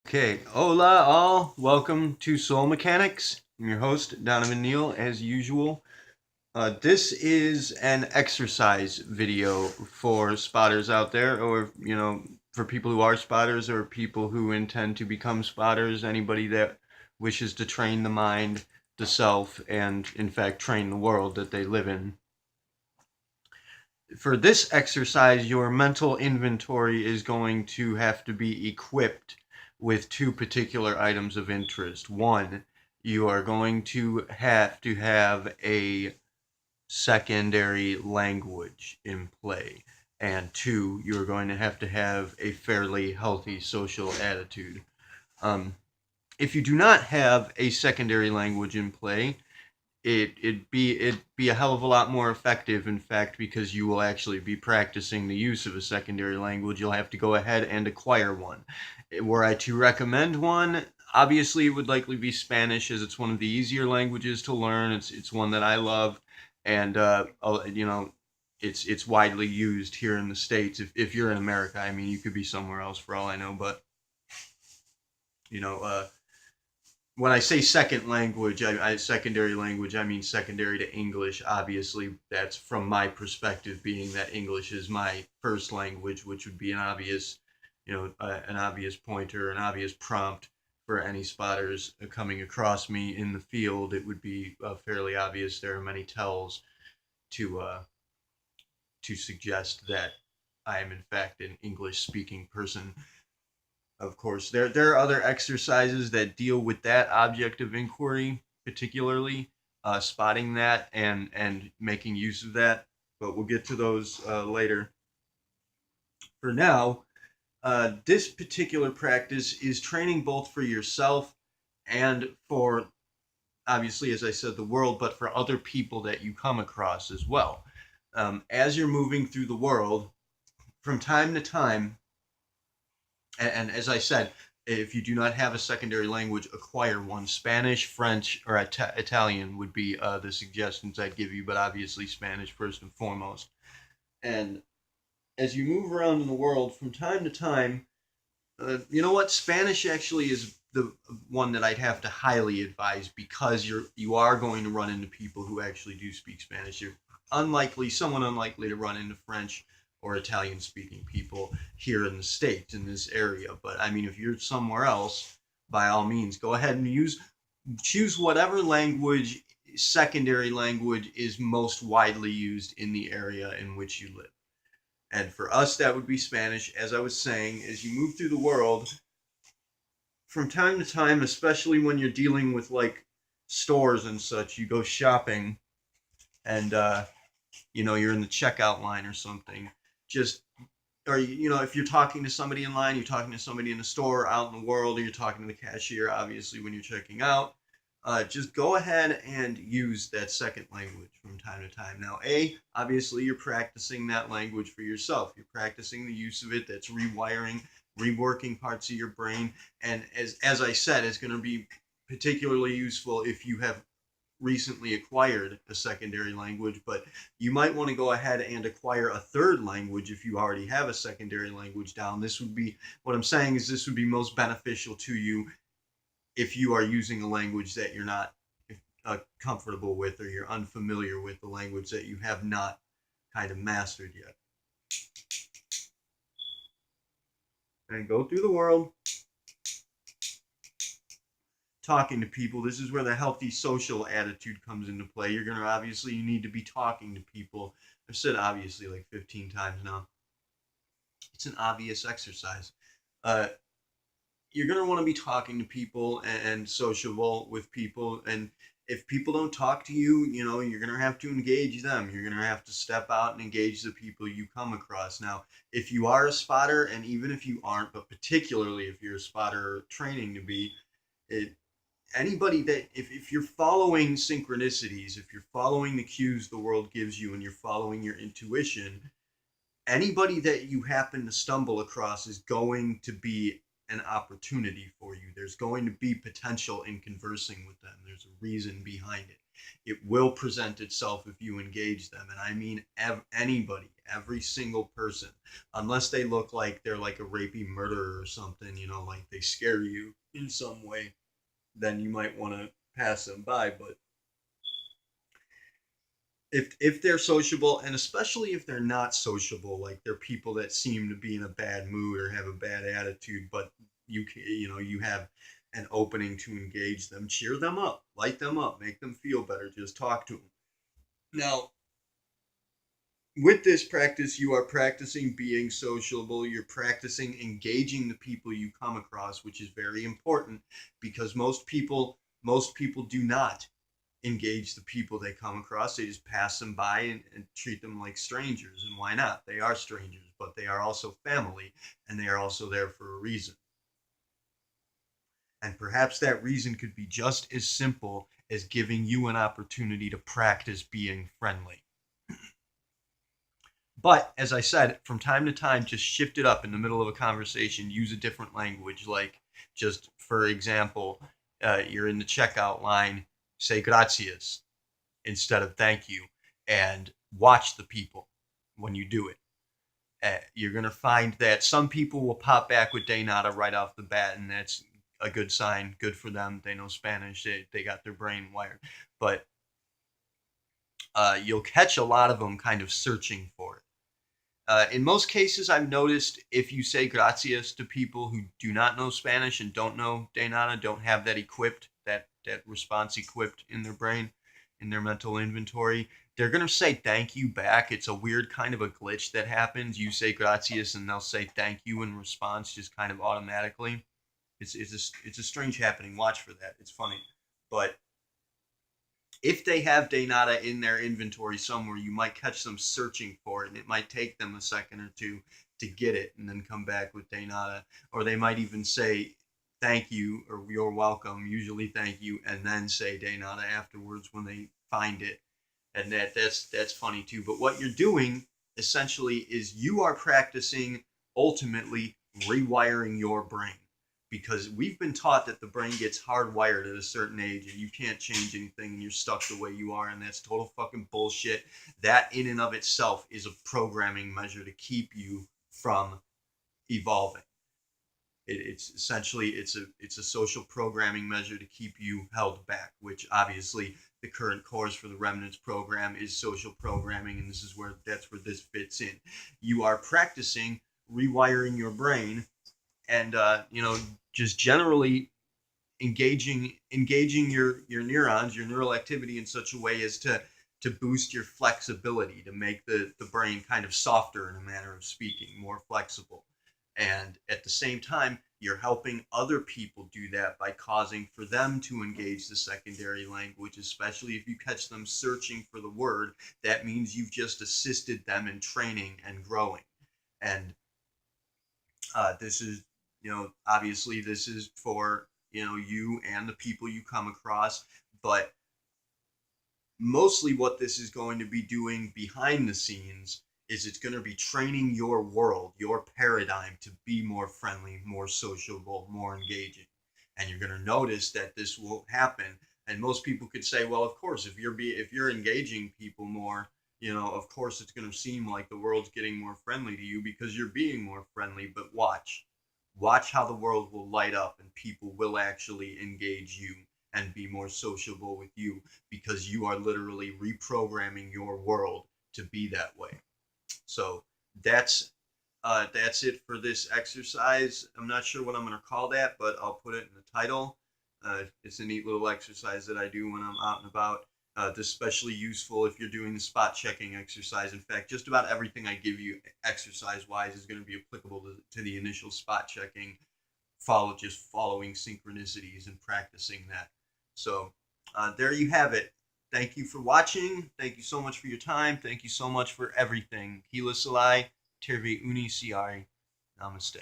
Okay, hola all. Welcome to Soul Mechanics. I'm your host, Donovan Neal, as usual. This is an exercise video for spotters out there, or, for people who are spotters or people who intend to become spotters, anybody that wishes to train the mind, the self, and, in fact, train the world that they live in. For this exercise, your mental inventory is going to have to be equipped with two particular items of interest. One, you are going to have a secondary language in play. And two, you're going to have a fairly healthy social attitude. Um, if you do not have a secondary language in play, it'd be a hell of a lot more effective, in fact, because you will actually be practicing the use of a secondary language. You'll have to go ahead and acquire one. Were I to recommend one, obviously it would likely be Spanish, as it's one of the easier languages to learn. It's one that I love, and it's widely used here in the States. If you're in America, I mean, you could be somewhere else for all I know, but you know uh, when I say second language, secondary language, I mean secondary to English. Obviously, that's from my perspective, being that English is my first language, which would be an obvious pointer, an obvious prompt for any spotters coming across me in the field. It would be fairly obvious. There are many tells to to suggest that I am in fact an English-speaking person. Of course, there are other exercises that deal with that object of inquiry, particularly spotting that and making use of that. But we'll get to those later. For now, this particular practice is training both for yourself and for, obviously, as I said, the world, but for other people that you come across as well. As you're moving through the world, from time to time, and as I said, if you do not have a secondary language, acquire one. Spanish, French, or Italian would be the suggestions I'd give you, but obviously Spanish first and foremost. And as you move around in the world, from time to time, you know what? Spanish actually is the one that I'd have to highly advise, because you are going to run into people who actually do speak Spanish. You're somewhat unlikely to run into French or Italian speaking people here in the States, in this area. But I mean, if you're somewhere else, by all means, go ahead and choose whatever secondary language is most widely used in the area in which you live. And for us, that would be Spanish. As I was saying, as you move through the world, from time to time, especially when you're dealing with like stores and such, you go shopping, and you're in the checkout line or something. Just or if you're talking to somebody in line, you're talking to somebody in the store, out in the world, or you're talking to the cashier, obviously, when you're checking out. Just go ahead and use that second language from time to time. Now, obviously, you're practicing that language for yourself. You're practicing the use of it. That's reworking parts of your brain. And as I said, it's going to be particularly useful if you have recently acquired a secondary language, but you might want to go ahead and acquire a third language if you already have a secondary language down. What I'm saying is, this would be most beneficial to you if you are using a language that you're not comfortable with, or you're unfamiliar with, the language that you have not kind of mastered yet. And go through the world talking to people. This is where the healthy social attitude comes into play. You need to be talking to people. I've said obviously like 15 times now. It's an obvious exercise. Uh, you're going to want to be talking to people and sociable with people. And if people don't talk to you, you're going to have to engage them. You're going to have to step out and engage the people you come across. Now, if you are a spotter, and even if you aren't, but particularly if you're a spotter training to be, it, anybody that if you're following synchronicities, if you're following the cues the world gives you, and you're following your intuition, anybody that you happen to stumble across is going to be an opportunity for you. There's going to be potential in conversing with them. There's a reason behind it. It will present itself if you engage them. And I mean anybody, every single person, unless they look like they're like a rapey murderer or something, like they scare you in some way, then you might want to pass them by. But if they're sociable, and especially if they're not sociable, like they're people that seem to be in a bad mood or have a bad attitude, but you have an opening to engage them, cheer them up, light them up, make them feel better, just talk to them. Now, with this practice, you are practicing being sociable. You're practicing engaging the people you come across, which is very important because most people do not engage the people they come across. They just pass them by and treat them like strangers. And why not? They are strangers, but they are also family, and they are also there for a reason. And perhaps that reason could be just as simple as giving you an opportunity to practice being friendly. But as I said, from time to time, just shift it up in the middle of a conversation. Use a different language. Like, just for example, you're in the checkout line, say gracias instead of thank you, and watch the people when you do it. You're going to find that some people will pop back with de nada right off the bat, and that's a good sign. Good for them. They know Spanish. They got their brain wired. But you'll catch a lot of them kind of searching for it. In most cases, I've noticed if you say gracias to people who do not know Spanish and don't know de nada, don't have that equipped, that response equipped in their brain, in their mental inventory, they're going to say thank you back. It's a weird kind of a glitch that happens. You say gracias and they'll say thank you in response just kind of automatically. It's a strange happening. Watch for that. It's funny. But if they have de nada in their inventory somewhere, you might catch them searching for it, and it might take them a second or two to get it and then come back with de nada. Or they might even say thank you or you're welcome, usually thank you, and then say de nada afterwards when they find it. And that's funny too. But what you're doing essentially is you are practicing ultimately rewiring your brain, because we've been taught that the brain gets hardwired at a certain age and you can't change anything and you're stuck the way you are, and that's total fucking bullshit. That in and of itself is a programming measure to keep you from evolving. It's essentially it's a social programming measure to keep you held back, which obviously the current course for the Remnants program is social programming, and that's where this fits in. You are practicing rewiring your brain, and just generally engaging your neurons, your neural activity in such a way as to boost your flexibility, to make the brain kind of softer in a manner of speaking, more flexible. And at the same time, you're helping other people do that by causing for them to engage the secondary language, especially if you catch them searching for the word. That means you've just assisted them in training and growing. And this is, obviously this is for, you and the people you come across, but mostly what this is going to be doing behind the scenes is it's going to be training your world, your paradigm, to be more friendly, more sociable, more engaging. And you're going to notice that this will happen. And most people could say, well, of course, if you're engaging people more, of course it's going to seem like the world's getting more friendly to you because you're being more friendly. But watch how the world will light up and people will actually engage you and be more sociable with you, because you are literally reprogramming your world to be that way. So that's it for this exercise. I'm not sure what I'm going to call that, but I'll put it in the title. It's a neat little exercise that I do when I'm out and about. It's especially useful if you're doing the spot checking exercise. In fact, just about everything I give you exercise-wise is going to be applicable to the initial spot checking, following synchronicities and practicing that. So there you have it. Thank you for watching. Thank you so much for your time. Thank you so much for everything. Hila Salai, Terve Uni Siari. Namaste.